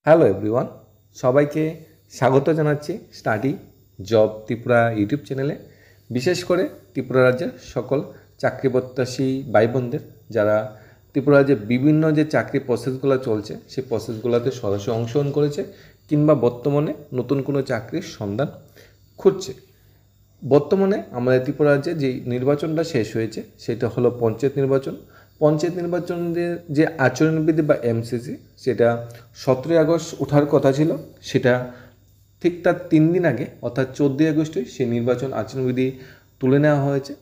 Hello everyone, সবাইকে স্বাগত জানাচ্ছি স্টাডি জব ত্রিপুরা ইউটিউব চ্যানেলে। বিশেষ করে ত্রিপুরা রাজ্যের সকল চাকরি প্রত্যাশী ভাই বোনদের যারা ত্রিপুরা রাজ্যে বিভিন্ন যে চাকরি প্রসেসগুলো চলছে সেই প্রসেসগুলোতে সরাসরি অংশগ্রহণ করেছে কিংবা বর্তমানে নতুন কোনো চাকরির সন্ধান খুঁজছে। বর্তমানে আমাদের ত্রিপুরা রাজ্যে যে নির্বাচনটা শেষ হয়েছে সেটা হলো পঞ্চায়েত নির্বাচন। পঞ্চায়েত নির্বাচনের যে আচরণবিধি বা এমসিসি সেটা 17ই আগস্ট ওঠার কথা ছিল, সেটা ঠিক তার 3 দিন আগে অর্থাৎ 14ই আগস্টে সেই নির্বাচন আচরণবিধি তুলে নেওয়া হয়েছে।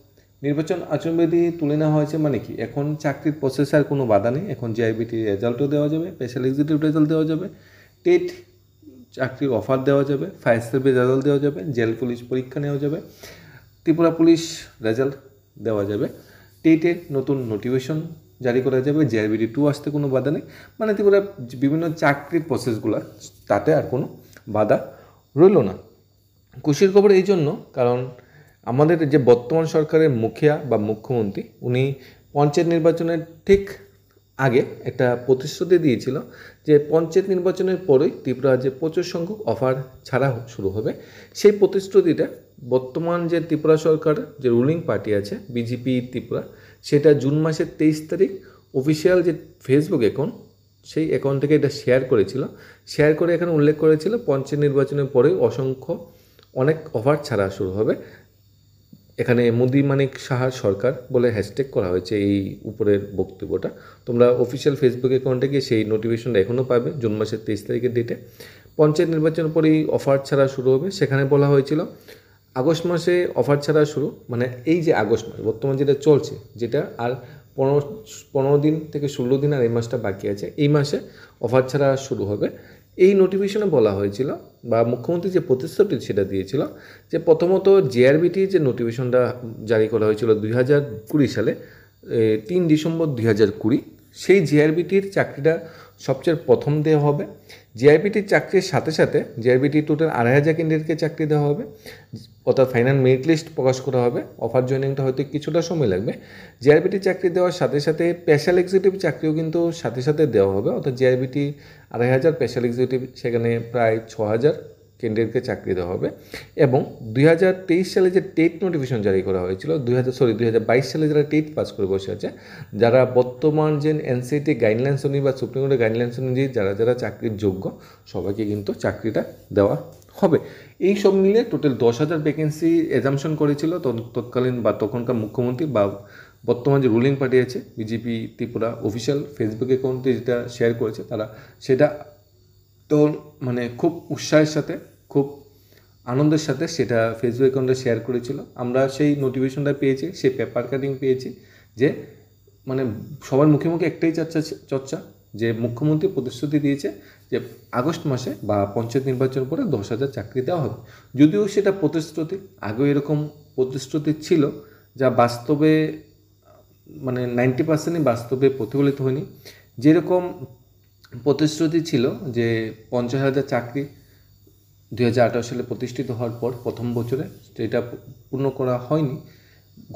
নির্বাচন আচরণবিধি তুলে নেওয়া হয়েছে মানে কি, এখন চাকরির প্রসেসে আর কোনো বাধা নেই। এখন জিআইবিটি রেজাল্টও দেওয়া যাবে, স্পেশাল এক্সিকিউটিভ রেজাল্ট দেওয়া যাবে, টেট চাকরির অফার দেওয়া যাবে, ফায়ার সার্ভিস রেজাল্ট দেওয়া যাবে, জেল পুলিশ পরীক্ষা নেওয়া যাবে, ত্রিপুরা পুলিশ রেজাল্ট দেওয়া যাবে, টেটের নতুন নোটিফিকেশন জারি করা যাবে, জিআরবিটি 2 আসতে কোনো বাধা নেই। মানে ত্রিপুরা বিভিন্ন চাকরির প্রসেসগুলো তাতে আর কোনো বাধা রইল না। খুশির খবর এই জন্য, কারণ আমাদের যে বর্তমান সরকারের মুখিয়া বা মুখ্যমন্ত্রী উনি পঞ্চায়েত নির্বাচনের ঠিক আগে একটা প্রতিশ্রুতি দিয়েছিল যে পঞ্চায়েত নির্বাচনের পরেই ত্রিপুরা রাজ্যে প্রচুর সংখ্যক অফার ছাড়া শুরু হবে। সেই প্রতিশ্রুতিটা বর্তমান যে ত্রিপুরা সরকার যে রুলিং পার্টি আছে বিজেপি ত্রিপুরা, সেটা জুন মাসের 23 তারিখ অফিসিয়াল যে ফেসবুক অ্যাকাউন্ট সেই অ্যাকাউন্ট থেকে এটা শেয়ার করেছিল। শেয়ার করে এখানে উল্লেখ করেছিল পঞ্চায়েত নির্বাচনের পরেই অনেক অফার ছাড়া শুরু হবে। এখানে মোদি মানিক সাহার সরকার বলে হ্যাশট্যাগ করা হয়েছে এই উপরের বক্তব্যটা। তোমরা অফিসিয়াল ফেসবুক অ্যাকাউন্টে গিয়ে সেই নোটিফিকেশনটা এখনও পাবে জুন মাসের 23 তারিখের ডেটে। পঞ্চায়েত নির্বাচনের পরেই অফার ছাড়া শুরু হবে। সেখানে বলা হয়েছিল আগস্ট মাসে অফার ছাড়া শুরু, মানে এই যে আগস্ট মাস বর্তমান যেটা চলছে, যেটা আর 15 দিন থেকে 16 দিন আর এই মাসটা বাকি আছে, এই মাসে অফার ছাড়া শুরু হবে। এই নোটিফিকেশনে বলা হয়েছিল বা মুখ্যমন্ত্রী যে প্রতিশ্রুতি সেটা দিয়েছিল যে প্রথমত জেআরবিটি যে নোটিফিকেশনটা জারি করা হয়েছিল 2020 সালে 3 ডিসেম্বর 2020, সেই জিআরবিটির চাকরিটা সবচেয়ে প্রথম দেওয়া হবে। জিআরবিটির চাকরির সাথে সাথে জিআরবিটি টোটাল 2,500 ক্যান্ডিডেটকে চাকরি দেওয়া হবে, অর্থাৎ ফাইনাল মেরিট লিস্ট প্রকাশ করা হবে। অফার জয়েনিংটা হয়তো কিছুটা সময় লাগবে। জিআরবিটি চাকরি দেওয়ার সাথে সাথে স্পেশাল এক্সিকিউটিভ চাকরিও কিন্তু সাথে সাথে দেওয়া হবে, অর্থাৎ জিআরবিটি 2,500, স্পেশাল এক্সিকিউটিভ সেখানে প্রায় 6,000 ক্যান্ডিডেটকে চাকরি দেওয়া হবে। এবং 2023 সালে যে টেট নোটিফিকেশন জারি করা হয়েছিল 2022 সালে যারা টেট পাস করে বসে আছে, যারা বর্তমান যে এনসিটি গাইডলাইন্স অনুযায়ী বা সুপ্রিম কোর্টের গাইডলাইন্স অনুযায়ী যারা যারা চাকরির যোগ্য সবাইকে কিন্তু চাকরিটা দেওয়া হবে। এই সব মিলে টোটাল 10,000 ভ্যাকেন্সি এজামশন করেছিল তৎকালীন বা তখনকার মুখ্যমন্ত্রী বা বর্তমান যে রুলিং পার্টি আছে বিজেপি ত্রিপুরা অফিসিয়াল ফেসবুক অ্যাকাউন্টে যেটা শেয়ার করেছে তারা, সেটা তো মানে খুব উৎসাহের সাথে খুব আনন্দের সাথে সেটা ফেসবুক অ্যাকাউন্টে শেয়ার করেছিল। আমরা সেই নোটিফিকেশনটা পেয়েছি, সেই পেপার কাটিং পেয়েছি যে মানে সবার মুখে মুখে একটাই চর্চা যে মুখ্যমন্ত্রী প্রতিশ্রুতি দিয়েছে যে আগস্ট মাসে বা পঞ্চায়েত নির্বাচনের পরে 10,000 চাকরি দেওয়া হবে। যদিও সেটা প্রতিশ্রুতি, আগেও এরকম প্রতিশ্রুতি ছিল যা বাস্তবে মানে 90%ই বাস্তবে প্রতিফলিত হয়নি। যেরকম প্রতিশ্রুতি ছিল যে 50,000 চাকরি 2018 সালে প্রতিষ্ঠিত হওয়ার পর প্রথম বছরে, সেটা পূর্ণ করা হয়নি।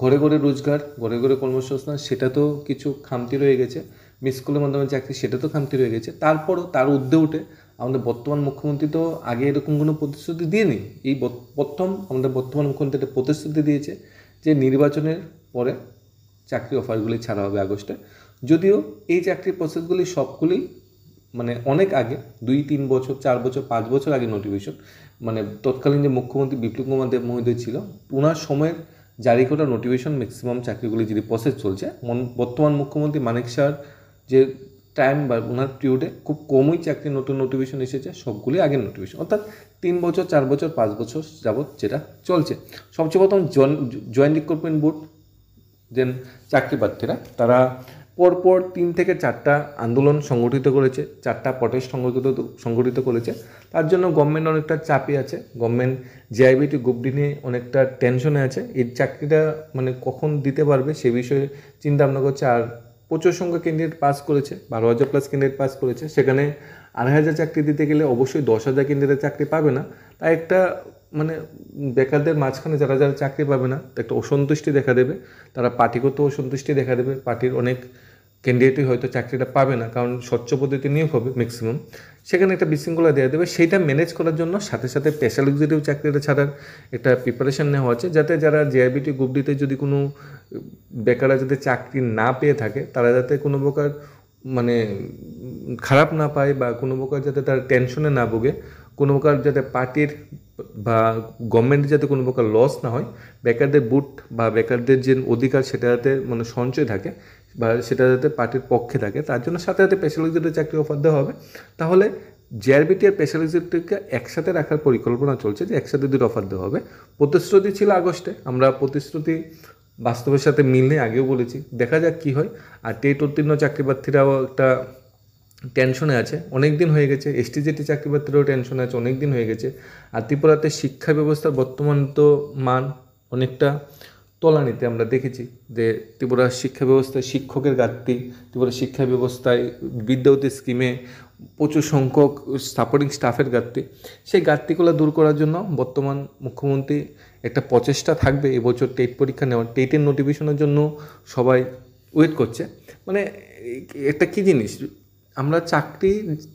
ঘরে ঘরে রোজগার, ঘরে ঘরে কর্মসংস্থান, সেটা তো কিছু খামতি রয়ে গেছে। মিস স্কুলের মাধ্যমে চাকরি, সেটা তো খামতি রয়ে গেছে। তারপরও তার ঊর্ধ্বে উঠে আমাদের বর্তমান মুখ্যমন্ত্রী তো আগে এরকম কোনো প্রতিশ্রুতি দিয়েনি। এই প্রথম আমাদের বর্তমান মুখ্যমন্ত্রী একটা প্রতিশ্রুতি দিয়েছে যে নির্বাচনের পরে চাকরি অফারগুলি ছাড়া হবে আগস্টে। যদিও এই চাকরির প্রসেসগুলি সবগুলি মানে অনেক আগে 2-3 বছর 4 বছর 5 বছর আগে নোটিফিকেশন, মানে তৎকালীন যে মুখ্যমন্ত্রী বিপ্লব কুমার দেব মহোদয় ছিল ওনার সময়ের জারি করা নোটিফিকেশন ম্যাক্সিমাম চাকরিগুলি যদি প্রসেস চলছে। বর্তমান মুখ্যমন্ত্রী মানিক শাহর যে টাইম বা ওনার পিরিয়ডে খুব কমই চাকরি নতুন নোটিফিকেশন এসেছে, সবগুলি আগের নোটিফিকেশন, অর্থাৎ 3 বছর 4 বছর 5 বছর যাবৎ যেটা চলছে। সবচেয়ে প্রথম জয়েন্ট রিক্রুটমেন্ট বোর্ড দেন চাকরি প্রার্থীরা তারা পরপর 3 থেকে 4টা আন্দোলন সংগঠিত করেছে, 4টা প্রটেস্ট সংগঠিত করেছে। তার জন্য গভর্নমেন্ট অনেকটা চাপে আছে, গভর্নমেন্ট জিআইবিটি গ্রুপ ডি নিয়ে অনেকটা টেনশনে আছে। এই চাকরিটা মানে কখন দিতে পারবে সে বিষয়ে চিন্তা ভাবনা করছে। আর প্রচুর সংখ্যক ক্যান্ডিডেট পাস করেছে, 12,000 প্লাস ক্যান্ডিডেট পাস করেছে। সেখানে 2,500 চাকরি দিতে গেলে অবশ্যই 10,000 ক্যান্ডিডেট চাকরি পাবে না। তাই একটা মানে বেকারদের মাঝখানে যারা যারা চাকরি পাবে না একটা অসন্তুষ্টি দেখা দেবে, তারা পার্টিগত অসন্তুষ্টি দেখা দেবে, পার্টির অনেক ক্যান্ডিডেটই হয়তো চাকরিটা পাবে না, কারণ স্বচ্ছ পদ্ধতি নিয়োগ হবে ম্যাক্সিমাম, সেখানে একটা বিশৃঙ্খলা দেওয়া দেবে। সেইটা ম্যানেজ করার জন্য সাথে সাথে স্পেশাল এক্সিকিউটিভ চাকরিটা ছাড়ার একটা প্রিপারেশন নেওয়া হচ্ছে, যাতে যারা জেআইবিটি গ্রুপ ডিতে যদি কোনো বেকাররা যদি চাকরি না পেয়ে থাকে, তারা যাতে কোনো প্রকার মানে খারাপ না পায় বা কোনো প্রকার যাতে তার টেনশনে না ভোগে, কোনো প্রকার যাতে পার্টির বা গভর্নমেন্টের যাতে কোনো প্রকার লস না হয়, বেকারদের বুট বা বেকারদের যে অধিকার সেটা যাতে মানে সঞ্চয় থাকে বা সেটা যাতে পার্টির পক্ষে থাকে, তার জন্য সাথে সাথে স্পেশাল এক্সিকিউটিভ চাকরি অফার দেওয়া হবে। তাহলে জেআরবিটি আর স্পেশাল এক্সিকিউটিভকে একসাথে রাখার পরিকল্পনা চলছে, যে একসাথে দুটো অফার দেওয়া হবে। প্রতিশ্রুতি ছিল আগস্টে, আমরা প্রতিশ্রুতি বাস্তবের সাথে মিল নেই, আগেও বলেছি, দেখা যাক কী হয়। আর টেট উত্তীর্ণ চাকরি প্রার্থীরাও একটা টেনশনে আছে, অনেক দিন হয়ে গেছে। এসটিজেটি চাকরি প্রার্থীরাও টেনশনে আছে, অনেক দিন হয়ে গেছে। আর ত্রিপুরাতে শিক্ষা ব্যবস্থার বর্তমান তো মান অনেকটা তলানিতে আমরা দেখেছি, যে ত্রিপুরার শিক্ষা ব্যবস্থায় শিক্ষকের ঘাটতি, ত্রিপুরা শিক্ষা ব্যবস্থায় বিদ্যাপতি স্কিমে প্রচুর সংখ্যক সাপোর্টিং স্টাফের ঘাটতি। সেই ঘাটতিগুলো দূর করার জন্য বর্তমান মুখ্যমন্ত্রী একটা প্রচেষ্টা থাকবে এবছর টেট পরীক্ষা নেওয়ার। টেটের নোটিফিকেশনের জন্য সবাই ওয়েট করছে। মানে একটা কী জিনিস, আমরা চাকরি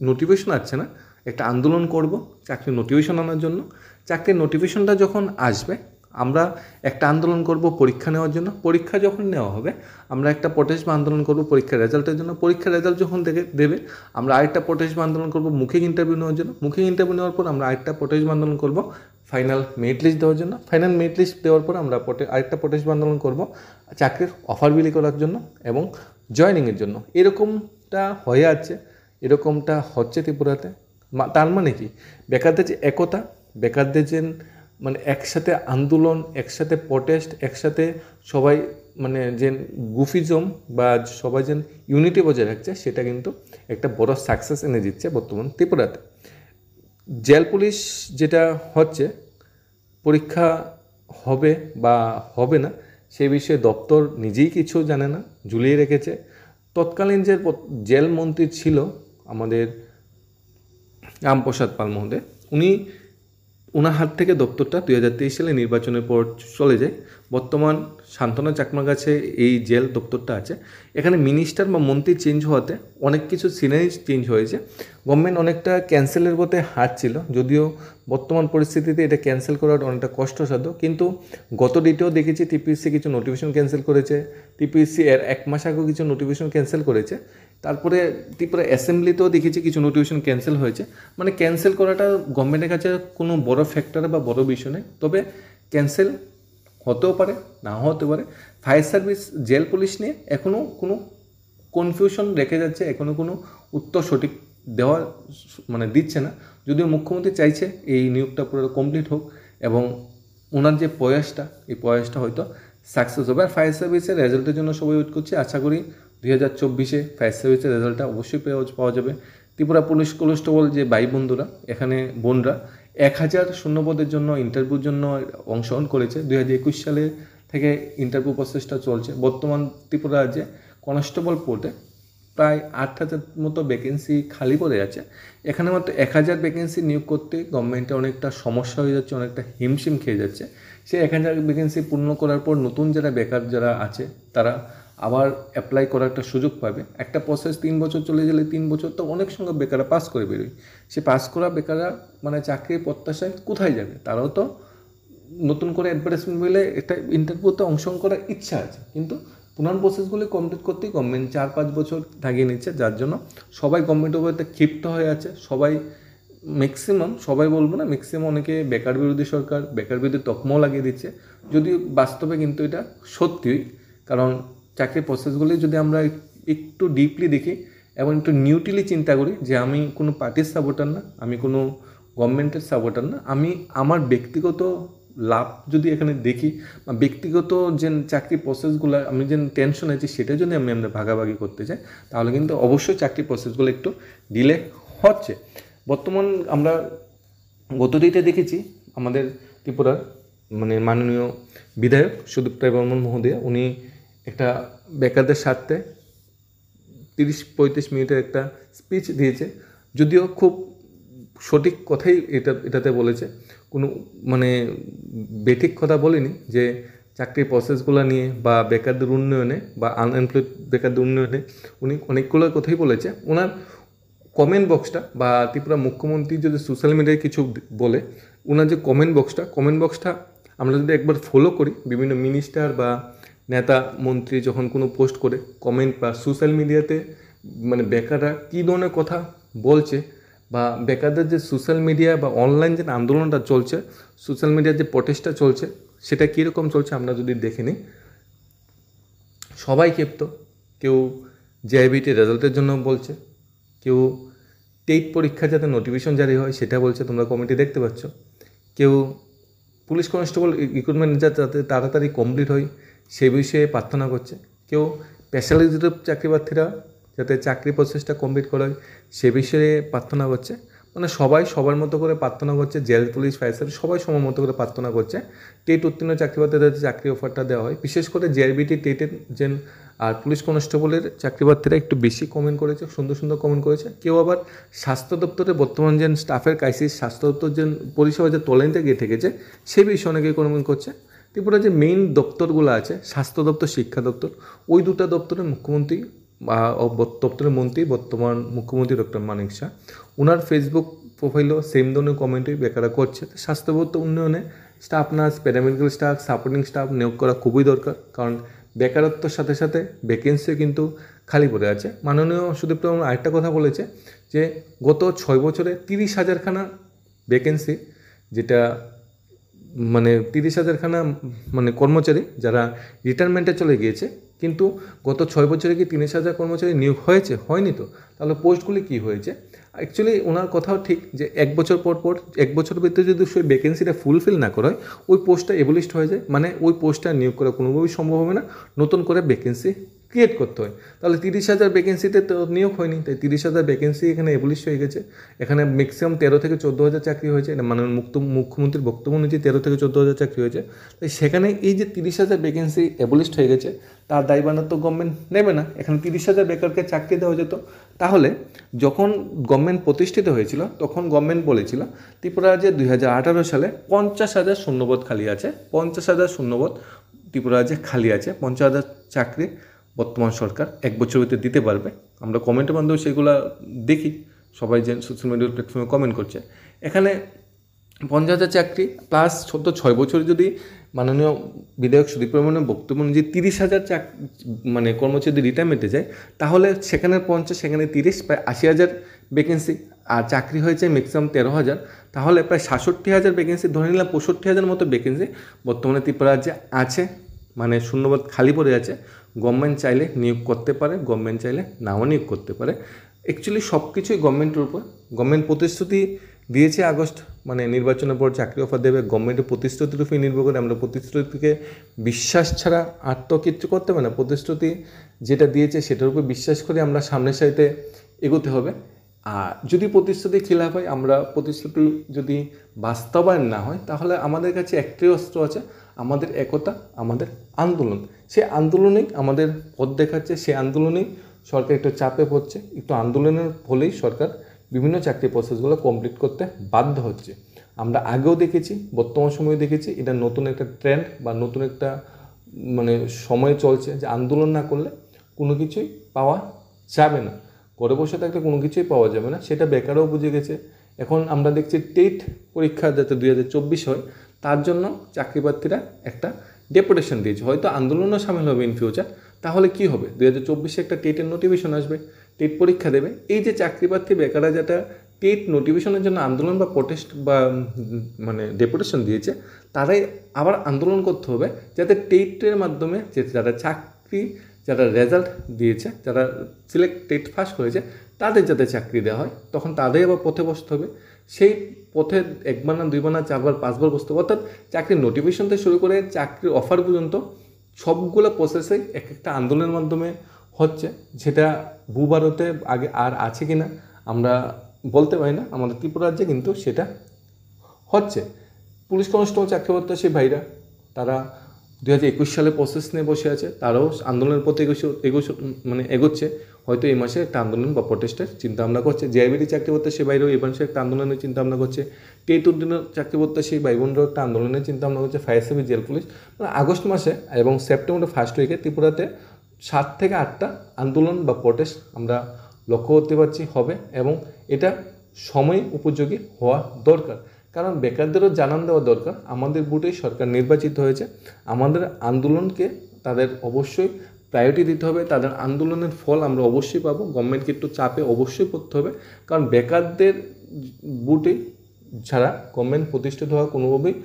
নোটিফিকেশন আসছে না, একটা আন্দোলন করব চাকরির নোটিফিকেশন আনার জন্য। চাকরির নোটিফিকেশনটা যখন আসবে, আমরা একটা আন্দোলন করব পরীক্ষা নেওয়ার জন্য। পরীক্ষা যখন নেওয়া হবে, আমরা একটা প্রোটেস্ট বা আন্দোলন করব পরীক্ষার রেজাল্টের জন্য। পরীক্ষার রেজাল্ট যখন দেবে, আমরা আরেকটা প্রোটেস্ট বা আন্দোলন করব মৌখিক ইন্টারভিউ নেওয়ার জন্য। মৌখিক ইন্টারভিউ নেওয়ার পর আমরা আরেকটা প্রোটেস্ট বা আন্দোলন করব ফাইনাল মেরিট লিস্ট দেওয়ার জন্য। ফাইনাল মেরিট লিস্ট দেওয়ার পর আমরা আরেকটা প্রোটেস্ট বা আন্দোলন করব চাকরির অফার বিলি করার জন্য এবং জয়েনিংয়ের জন্য। এরকমটা হয়ে আছে, এরকমটা হচ্ছে ত্রিপুরাতে। তার মানে কি, বেকারদের যে একতা, বেকারদের যে মানে একসাথে আন্দোলন, একসাথে প্রোটেস্ট, একসাথে সবাই মানে যে গুফিজম বা সবাই যেন ইউনিটি বজায় রাখছে, সেটা কিন্তু একটা বড় সাকসেস এনে দিচ্ছে বর্তমান ত্রিপুরাতে। জেল পুলিশ যেটা হচ্ছে, পরীক্ষা হবে বা হবে না সেই বিষয়ে দপ্তর নিজেই কিছু জানে না, ঝুলিয়ে রেখেছে। তৎকালীন যে জেল মন্ত্রী ছিল আমাদের রামপ্রসাদ পাল মহোদয়, ওনার হাত থেকে দপ্তরটা 2023 সালে নির্বাচনের পর চলে যায়। বর্তমান শান্তনা চাকমার কাছে এই জেল দপ্তরটা আছে। এখানে মিনিস্টার বা মন্ত্রী চেঞ্জ হওয়াতে অনেক কিছু সিনারি চেঞ্জ হয়েছে। গভর্নমেন্ট অনেকটা ক্যান্সেলের পথে হাঁটছিল, যদিও বর্তমান পরিস্থিতিতে এটা ক্যান্সেল করাটা অনেকটা কষ্টসাধ্য। কিন্তু গত ডেটেও দেখেছি টিপিএসসি কিছু নোটিফিকেশন ক্যান্সেল করেছে, টিপিএসসি এর 1 মাস আগেও কিছু নোটিফিকেশন ক্যান্সেল করেছে। তারপরে ত্রিপুরা অ্যাসেম্বলিতেও দেখেছি কিছু নোটিফিকেশন ক্যান্সেল হয়েছে। মানে ক্যান্সেল করাটা গভর্নমেন্টের কাছে কোনো বড় ফ্যাক্টর বা বড় বিষয় নেই, তবে ক্যান্সেল হতেও পারে, না হতে পারে। ফায়ার সার্ভিস, জেল পুলিশ নিয়ে এখনও কোনো কনফিউশন রেখে যাচ্ছে, এখনও কোনো উত্তর সঠিক দেওয়া মানে দিচ্ছে না। যদিও মুখ্যমন্ত্রী চাইছে এই নিয়োগটা পুরো কমপ্লিট হোক এবং ওনার যে প্রয়াসটা, এই প্রয়াসটা হয়তো সাকসেস হবে। আর ফায়ার সার্ভিসের রেজাল্টের জন্য সবাই ওয়েট করছে। আশা করি 2024 ফায়ার সার্ভিসের রেজাল্টটা অবশ্যই পাওয়া যাবে। ত্রিপুরা পুলিশ কনস্টেবল যে ভাই বন্ধুরা, এখানে বোনরা 1000 শূন্যপদের জন্য ইন্টারভিউর জন্য অংশগ্রহণ করেছে। 2021 সালে থেকে ইন্টারভিউ প্রসেসটা চলছে। বর্তমান ত্রিপুরা রাজ্যে কনস্টেবল পোর্টে প্রায় 8000 মতো ভ্যাকেন্সি খালি পড়ে আছে। এখানে মাত্র 1000 ভ্যাকেন্সি নিয়োগ করতে গভর্নমেন্টে অনেকটা সমস্যা হয়ে যাচ্ছে, অনেকটা হিমশিম খেয়ে যাচ্ছে। সেই 1000 ভ্যাকেন্সি পূর্ণ করার পর নতুন যারা বেকার যারা আছে, তারা আবার অ্যাপ্লাই করার একটা সুযোগ পাবে। একটা প্রসেস 3 বছর চলে গেলে 3 বছর তো অনেক সংখ্যক বেকাররা পাস করে বেরোয়। সে পাস করা বেকাররা মানে চাকরির প্রত্যাশায় কোথায় যাবে? তারাও তো নতুন করে অ্যাডভার্টাইজমেন্ট বলে একটা ইন্টারভিউতে অংশগ্রহণ করার ইচ্ছা আছে, কিন্তু পুরান প্রসেসগুলি কমপ্লিট করতেই গভর্নমেন্ট 4-5 বছর লাগিয়ে নিচ্ছে, যার জন্য সবাই গভর্নমেন্টের উপর একটা ক্ষিপ্ত হয়ে আছে। সবাই ম্যাক্সিমাম, সবাই বলবো না, ম্যাক্সিমাম অনেকে বেকার বিরোধী সরকার, বেকার বিরোধী তকমাও লাগিয়ে দিচ্ছে। যদিও বাস্তবে কিন্তু এটা সত্যিই, কারণ চাকরির প্রসেসগুলি যদি আমরা একটু ডিপলি দেখি এবং একটু নিউট্রালি চিন্তা করি, যে আমি কোনো পার্টির সাপোর্টার না, আমি কোনো গভর্নমেন্টের সাপোর্টার না, আমি আমার ব্যক্তিগত লাভ যদি এখানে দেখি বা ব্যক্তিগত যে চাকরি প্রসেসগুলো আমি যে টেনশন আছে সেটা যদি আমরা ভাগাভাগি করতে চাই, তাহলে কিন্তু অবশ্যই চাকরি প্রসেসগুলো একটু ডিলে হচ্ছে। বর্তমান আমরা গত দিতে দেখেছি আমাদের ত্রিপুরার মানে মাননীয় বিধায়ক সুদীপ রায় বর্মন মহোদয়, উনি একটা বেকারদের স্বার্থে 30-35 মিনিটের একটা স্পিচ দিয়েছে। যদিও খুব সঠিক কথাই এটাতে বলেছে, কোনো মানে বেঠিক কথা বলেনি, যে চাকরির প্রসেসগুলো নিয়ে বা বেকারদের উন্নয়নে বা আনএমপ্লয়েড বেকারদের উন্নয়নে উনি অনেকগুলো কথাই বলেছে। ওনার কমেন্ট বক্সটা বা ত্রিপুরা মুখ্যমন্ত্রী যদি সোশ্যাল মিডিয়ায় কিছু বলে, ওনার যে কমেন্ট বক্সটা আমরা যদি একবার ফলো করি, বিভিন্ন মিনিস্টার বা নেতা মন্ত্রী যখন কোনো পোস্ট করে কমেন্ট বা সোশ্যাল মিডিয়াতে মানে বেকাররা কী ধরনের কথা বলছে বা বেকারদের যে সোশ্যাল মিডিয়া বা অনলাইন যে আন্দোলনটা চলছে, সোশ্যাল মিডিয়ার যে প্রটেস্টটা চলছে, সেটা কীরকম চলছে আমরা যদি দেখে নিই। সবাই ক্ষিপ্ত, কেউ জেআইবিটি রেজাল্টের জন্য বলছে, কেউ টেট পরীক্ষা যাতে নোটিফিকেশন জারি হয় সেটা বলছে, তোমরা কমিটি দেখতে পাচ্ছ। কেউ পুলিশ কনস্টেবল রিক্রুটমেন্ট যাতে তাড়াতাড়ি কমপ্লিট হয় সে বিষয়ে প্রার্থনা করছে। কেউ স্পেশালিজড চাকরি প্রার্থীরা যাতে চাকরি প্রসেসটা কমপ্লিট করা হয় সে বিষয়ে প্রার্থনা করছে। মানে সবাই সবার মতো করে প্রার্থনা করছে, জেল পুলিশ ফায়ার সার্ভিস সবাই সবার মতো করে প্রার্থনা করছে টেট উত্তীর্ণ চাকরি প্রার্থীদের চাকরি অফারটা দেওয়া হয়। বিশেষ করে জেআইবিটি টেটের যে আর পুলিশ কনস্টেবলের চাকরি প্রার্থীরা একটু বেশি কমেন্ট করেছে, সুন্দর সুন্দর কমেন্ট করেছে। কেউ আবার স্বাস্থ্য দপ্তরে বর্তমান যে স্টাফের ক্রাইসিস, স্বাস্থ্য দপ্তর যে পরিষেবা যে তলানিতে গিয়ে থেকেছে সে বিষয়ে অনেকে কমেন্ট করছে। ত্রিপুরা যে মেইন দপ্তরগুলো আছে, স্বাস্থ্য দপ্তর, শিক্ষা দপ্তর, ওই দুটো দপ্তরের মুখ্যমন্ত্রী বা দপ্তরের মন্ত্রী বর্তমান মুখ্যমন্ত্রী ডক্টর মানিক শাহ, ওনার ফেসবুক প্রোফাইলও সেম ধরনের কমেন্টই বেকাররা করছে। স্বাস্থ্য উন্নয়নে staff nurse, paramedical staff, supporting staff নিয়োগ করা খুবই দরকার, কারণ বেকারত্বর সাথে সাথে ভ্যাকেন্সিও কিন্তু খালি পড়ে আছে। মাননীয় সুদীপ্ত আরেকটা কথা বলেছে যে গত 6 বছরে 30,000খানা ভ্যাকেন্সি, যেটা মানে 30,000খানা মানে কর্মচারী যারা রিটায়ারমেন্টে চলে গিয়েছে, কিন্তু গত 6 বছরে কি 30,000 কর্মচারী নিয়োগ হয়েছে? হয়নি তো। তাহলে পোস্টগুলি কী হয়েছে? অ্যাকচুয়ালি ওনার কথাও ঠিক যে 1 বছর পর 1 বছরের ভিতরে যদি সেই ভ্যাকেন্সিটা ফুলফিল না করা হয়, ওই পোস্টটা এবলিশড হয়ে যায়, মানে ওই পোস্টটা নিয়োগ করা কোনোভাবেই সম্ভব হবে না, নতুন করে ভ্যাকেন্সি ক্রিয়েট করতে হয়। তাহলে 30,000 ভ্যাকেন্সিতে তো নিয়োগ হয়নি, তাই 30,000 ভ্যাকেন্সি এখানে এবলিশ হয়ে গেছে। এখানে ম্যাক্সিমাম 13 থেকে 14,000 চাকরি হয়েছে, এটা মানে মুখ্যমন্ত্রীর বক্তব্য অনুযায়ী 13 থেকে 14,000 চাকরি হয়েছে। তাই সেখানে এই যে 30,000 ভ্যাকেন্সি এবলিশড হয়ে গেছে, তার দায়ভার তো গভর্নমেন্ট নেবে না। এখানে 30,000 বেকারকে চাকরি দেওয়া যেত। তাহলে যখন গভর্নমেন্ট প্রতিষ্ঠিত হয়েছিল তখন গভর্নমেন্ট বলেছিল ত্রিপুরা রাজ্যে 2018 সালে 50,000 শূন্যপদ খালি আছে, 50,000 শূন্যপদ ত্রিপুরা রাজ্যে খালি আছে, 50,000 চাকরি বর্তমান সরকার 1 বছরের ভিতরে দিতে পারবে। আমরা কমেন্টের মাধ্যমে সেগুলো দেখি, সবাই যে সোশ্যাল মিডিয়া প্ল্যাটফর্মে কমেন্ট করছে। এখানে 50,000 চাকরি প্লাস 6 বছর যদি মাননীয় বিধায়ক সুদীপ বর্মনের বক্তব্য অনুযায়ী 30,000 মানে কর্মচারী রিটায়ারমেন্টে যায়, তাহলে সেখানে 50, সেখানে 30, প্রায় 80,000 ভ্যাকেন্সি। আর চাকরি হয়েছে ম্যাক্সিমাম 13,000, তাহলে প্রায় 67,000 ভ্যাকেন্সি, ধরে নিলাম 65,000 মতো ভ্যাকেন্সি বর্তমানে ত্রিপুরা রাজ্যে আছে, মানে শূন্যপদ খালি পড়ে আছে। গভর্নমেন্ট চাইলে নিয়োগ করতে পারে, গভর্নমেন্ট চাইলে নাও নিয়োগ করতে পারে। অ্যাকচুয়ালি সব কিছুই গভর্নমেন্টের উপর। গভর্নমেন্ট প্রতিশ্রুতি দিয়েছে আগস্ট মানে নির্বাচনের পর চাকরি অফার দেবে, গভর্নমেন্টের প্রতিশ্রুতির উপরে নির্ভর করে। আমরা প্রতিশ্রুতিকে বিশ্বাস ছাড়া আর তো কিচ্ছু করতে হবে না। প্রতিশ্রুতি যেটা দিয়েছে সেটার উপর বিশ্বাস করে আমরা সামনের সাইতে এগোতে হবে। আর যদি প্রতিশ্রুতি খিলাফ হয়, আমরা প্রতিশ্রুতি যদি বাস্তবায়ন না হয়, তাহলে আমাদের কাছে একটাই অস্ত্র আছে, আমাদের একতা, আমাদের আন্দোলন। সেই আন্দোলনেই আমাদের পথ দেখাচ্ছে, সেই আন্দোলনেই সরকার একটু চাপে পড়ছে। একটু আন্দোলনের ফলেই সরকার বিভিন্ন চাকরি প্রসেসগুলো কমপ্লিট করতে বাধ্য হচ্ছে। আমরা আগেও দেখেছি, বর্তমান সময়ে দেখেছি, এটা নতুন একটা ট্রেন্ড বা নতুন একটা মানে সময় চলছে যে আন্দোলন না করলে কোনো কিছুই পাওয়া যাবে না, ঘরে বসে থাকলে কোনো কিছুই পাওয়া যাবে না। সেটা বেকারও বুঝে গেছে। এখন আমরা দেখছি টেট পরীক্ষা যাতে 2024 হয়, তার জন্য চাকরি প্রার্থীরা একটা ডেপুটেশন দিয়েছে, হয়তো আন্দোলনও সামিল হবে ইন ফিউচার। তাহলে কি হবে? 2024 একটা টেটের নোটিফিকেশন আসবে, টেট পরীক্ষা দেবে। এই যে চাকরি প্রার্থী বেকাররা যেটা টেট নোটিফিকেশনের জন্য আন্দোলন বা প্রোটেস্ট বা মানে ডেপুটেশন দিয়েছে, তারাই আবার আন্দোলন করতে হবে যাতে টেটের মাধ্যমে যে যারা চাকরি, যারা রেজাল্ট দিয়েছে, যারা টেট পাস করেছে, তাদের যাতে চাকরি দেওয়া হয়। তখন তাদের আবার পথে বসতে হবে। সেই পথে 1বার না 2বার না 4বার 5বার বসতে হবে। অর্থাৎ চাকরির নোটিফিকেশন থেকে শুরু করে চাকরির অফার পর্যন্ত সবগুলো প্রসেসে এক একটা আন্দোলনের মাধ্যমে হচ্ছে। যেটা ভূভারতে আগে আর আছে কি না আমরা বলতে পারি না, আমাদের ত্রিপুরা রাজ্যে কিন্তু সেটা হচ্ছে। পুলিশ কনস্টেবল চাকরি প্রত্যাশী ভাইরা তারা 2021 সালে প্রসেস নিয়ে বসে আছে, তারাও আন্দোলনের পথে এগোচ্ছে। হয়তো এই মাসে একটা আন্দোলন বা প্রটেস্টের চিন্তা ভাবনা করছে। জেআইবিটি চাকরি প্রত্যাশী বাইরেও এই মাসে একটা আন্দোলনের চিন্তা ভাবনা করছে। টেট উদ্দিনের চাকরি প্রত্যাশী ভাই বোনরাও একটা আন্দোলনের চিন্তা ভাবনা করছে। ফায়ার সার্ভিস, জেল পুলিশ, মানে আগস্ট মাসে এবং সেপ্টেম্বরের ফার্স্ট উইকে ত্রিপুরাতে 7 থেকে 8টা আন্দোলন বা প্রটেস্ট আমরা লক্ষ্য করতে পারছি হবে, এবং এটা সময় উপযোগী হওয়া দরকার। কারণ বেকারদেরও জানান দেওয়া দরকার আমাদের বুটেই সরকার নির্বাচিত হয়েছে, আমাদের আন্দোলনকে তাদের অবশ্যই প্রায়োরিটি দিতে হবে, তাদের আন্দোলনের ফল আমরা অবশ্যই পাবো। গভর্নমেন্টকে একটু চাপে অবশ্যই পড়তে হবে, কারণ বেকারদের বুটে ছাড়া গভর্নমেন্ট প্রতিষ্ঠিত হওয়া কোনোভাবেই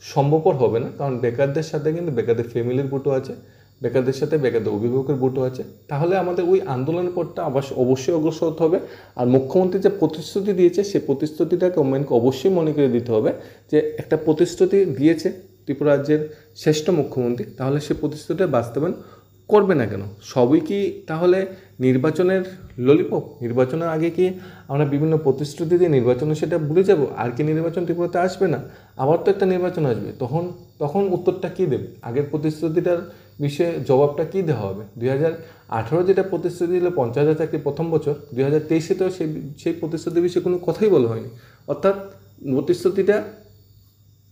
সম্ভবপর হবে না। কারণ বেকারদের সাথে কিন্তু বেকারদের ফ্যামিলির বুটও আছে, বেকারদের সাথে বেকারদের অভিভাবকের বুটও আছে। তাহলে আমাদের ওই আন্দোলনের পথটা অবশ্যই অগ্রসর হতে হবে। আর মুখ্যমন্ত্রী যে প্রতিশ্রুতি দিয়েছে সেই প্রতিশ্রুতিটা গভর্নমেন্টকে অবশ্যই মনে করে দিতে হবে যে একটা প্রতিশ্রুতি দিয়েছে ত্রিপুরা রাজ্যের শ্রেষ্ঠ মুখ্যমন্ত্রী, তাহলে সেই প্রতিশ্রুতিটা বাস্তবায়ন করবে না কেন? সবই কি তাহলে নির্বাচনের ললিপপ? নির্বাচনের আগে কি আমরা বিভিন্ন প্রতিশ্রুতি দিয়ে নির্বাচনে সেটা ভুলে যাব? আর কি নির্বাচন ত্রিপুরাতে আসবে না? আবার তো একটা নির্বাচন আসবে, তখন উত্তরটা কী দেবে? আগের প্রতিশ্রুতিটার বিষয়ে জবাবটা কী দেওয়া হবে? 2018 যেটা প্রতিশ্রুতি দিল 50,000 চাকরি প্রথম বছর, 2023-তেও সেই প্রতিশ্রুতির বিষয়ে কোনো কথাই বলা হয়নি। অর্থাৎ প্রতিশ্রুতিটা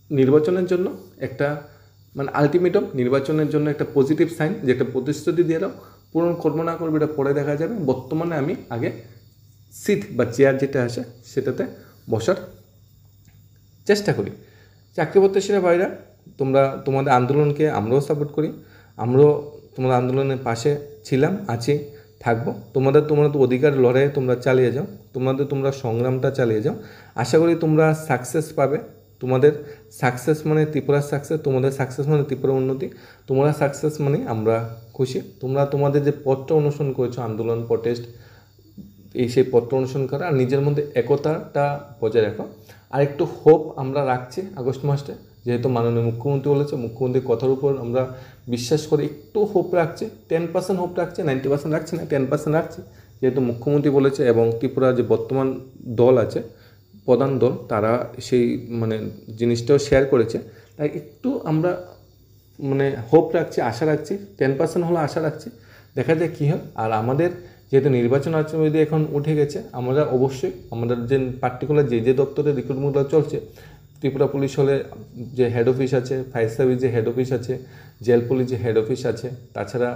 নির্বাচনের জন্য একটা আলটিমেটাম, নির্বাচনের জন্য একটা পজিটিভ সাইন, যে একটা প্রতিশ্রুতি দিয়ে দাও, পূরণ করবো না করবে এটা পরে দেখা যাবে। বর্তমানে আমি আগে সিট বা চেয়ার যেটা আসে সেটাতে বসার চেষ্টা করি। চাকরি প্রত্যাশীরা ভাইরা, তোমাদের আন্দোলনকে আমরাও সাপোর্ট করি, আমরাও তোমাদের আন্দোলনের পাশে ছিলাম, আছি, থাকবো। তোমাদের অধিকার লড়াইয়ে তোমরা চালিয়ে যাও, তোমরা সংগ্রামটা চালিয়ে যাও। আশা করি তোমরা সাকসেস পাবে। তোমাদের সাকসেস মানে ত্রিপুরার সাকসেস, তোমাদের সাকসেস মানে ত্রিপুরার উন্নতি, তোমরা সাকসেস মানে আমরা খুশি। তোমাদের যে পথটা অনুসরণ করেছো, আন্দোলন, প্রটেস্ট, সেই পথটা অনুসরণ করা, আর নিজের মধ্যে একতাটা বজায় রাখো। আর একটু হোপ আমরা রাখছি আগস্ট মাসটা, যেহেতু মাননীয় মুখ্যমন্ত্রী বলেছে, মুখ্যমন্ত্রীর কথার উপর আমরা বিশ্বাস করে একটু হোপ রাখছি। 10% হোপ রাখছি, 90% রাখছি না, 10% রাখছি, যেহেতু মুখ্যমন্ত্রী বলেছে। এবং ত্রিপুরা যে বর্তমান দল আছে, প্রধান দল, তারা সেই জিনিসটাও শেয়ার করেছে। তাই একটু আমরা হোপ রাখছি, আশা রাখছি, 10% হলো আশা রাখছি, দেখা যায় কী হয়। আর আমাদের যেহেতু নির্বাচন আচরণবিধি এখন উঠে গেছে, আমরা অবশ্যই আমাদের যে পার্টিকুলার যে দপ্তরে রিক্রুটমেন্টগুলো চলছে, ত্রিপুরা পুলিশ হলে যে হেড অফিস আছে, ফায়ার সার্ভিস যে হেড অফিস আছে, জেল পুলিশ যে হেড অফিস আছে, তাছাড়া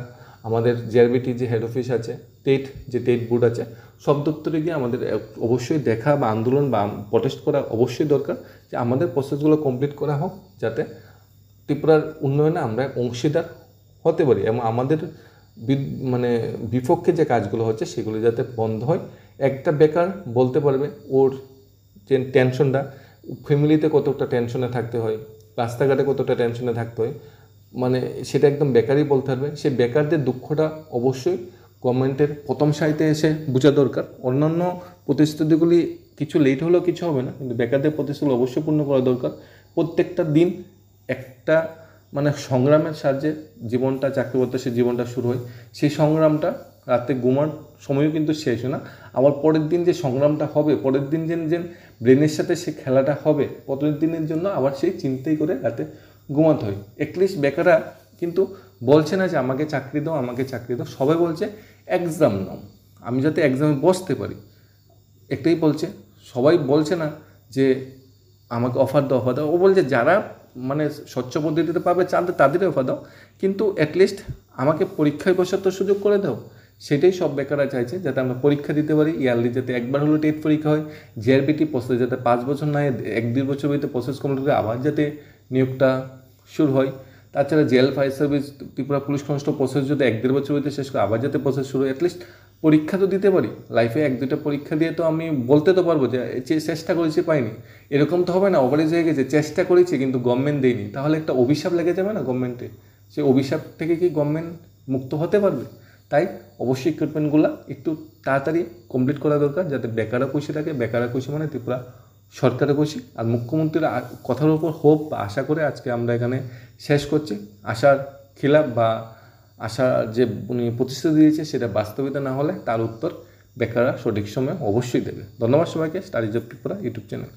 আমাদের জেআরবিটি যে হেড অফিস আছে, টেট বোর্ড আছে, সব দপ্তরে গিয়ে আমাদের অবশ্যই দেখা বা আন্দোলন বা প্রটেস্ট করা অবশ্যই দরকার, যে আমাদের প্রসেসগুলো কমপ্লিট করা হোক, যাতে ত্রিপুরার উন্নয়নে আমরা অংশীদার হতে পারি, এবং আমাদের বিপক্ষে যে কাজগুলো হচ্ছে সেগুলো যাতে বন্ধ হয়। একটা বেকার বলতে পারবে ওর যে টেনশনটা, ফ্যামিলিতে কতটা টেনশনে থাকতে হয়, রাস্তাঘাটে কতটা টেনশনে থাকতে হয়, সেটা একদম বেকারই বলতে পারবে। সেই বেকারদের দুঃখটা অবশ্যই গভর্নমেন্টের প্রথম সারিতে এসে বোঝা দরকার। অন্যান্য প্রতিশ্রুতিগুলি কিছু লেট হলেও কিছু হবে না, কিন্তু বেকারদের প্রতিশ্রুতি অবশ্যই পূর্ণ করা দরকার। প্রত্যেকটা দিন একটা সংগ্রামের সাহায্যে জীবনটা, চাকরি প্রত্যাশীর জীবনটা শুরু হয়। সেই সংগ্রামটা রাতে ঘুমার সময়ও কিন্তু শেষ হয় না। আবার পরের দিন যে সংগ্রামটা হবে, পরের দিন যে ব্রেনের সাথে সে খেলাটা হবে, পরের দিনের জন্য আবার সেই চিন্তাই করে রাতে ঘুমাতে হয়। অ্যাটলিস্ট বেকাররা কিন্তু বলছে না যে আমাকে চাকরি দাও, আমাকে চাকরি দাও, সবাই বলছে এক্সাম নাও, আমি যাতে এক্সামে বসতে পারি, একটাই বলছে। সবাই বলছে না যে আমাকে অফার দাও। ও বলছে যারা স্বচ্ছ পদ্ধতিতে পাবে তাদেরই অফার দাও, কিন্তু অ্যাটলিস্ট আমাকে পরীক্ষায় বসার তো সুযোগ করে দাও। সেটাই সব বেকাররা চাইছে, যাতে আমরা পরীক্ষা দিতে পারি, ইয়ারলি যাতে একবার হলো টেট পরীক্ষা হয়, জিআরবিটি প্রসেস যাতে 5 বছর না 1-2 বছর ভিতরে প্রসেস কমপ্লিট করে আবার যাতে নিয়োগটা শুরু হয়। তাছাড়া jail, fire service, Tripura police constable process যদি 1-1.5 বছর ভিতরে শেষ করে আবার যাতে প্রসেস শুরু হয়। অ্যাটলিস্ট পরীক্ষা তো দিতে পারি, লাইফে 1-2টা পরীক্ষা দিয়ে তো আমি বলতে তো পারবো যে চেষ্টা করেছি, পাইনি। এরকম তো হবে না ওভারেজ হয়ে গেছে, চেষ্টা করেছি কিন্তু গভর্নমেন্ট দেয়নি, তাহলে একটা অভিশাপ লেগে যাবে না গভর্নমেন্টে। সেই অভিশাপ থেকে কি গভর্নমেন্ট মুক্ত হতে পারবে? তাই অবশ্যই রিক্রুটমেন্টগুলো একটু তাড়াতাড়ি কমপ্লিট করা দরকার, যাতে বেকাররা খুশি থাকে। বেকাররা খুশি ত্রিপুরা সরকারে খুশি। আর মুখ্যমন্ত্রীর কথার উপর হোপ বা আশা করে আজকে আমরা এখানে শেষ করছি। আশার খিলাফ বা আশা যে উনি প্রতিশ্রুতি দিয়েছে সেটা বাস্তবিতা না হলে তার উত্তর বেকাররা সঠিক সময়ে অবশ্যই দেবে। ধন্যবাদ সবাইকে। Study job Tripura YouTube channel.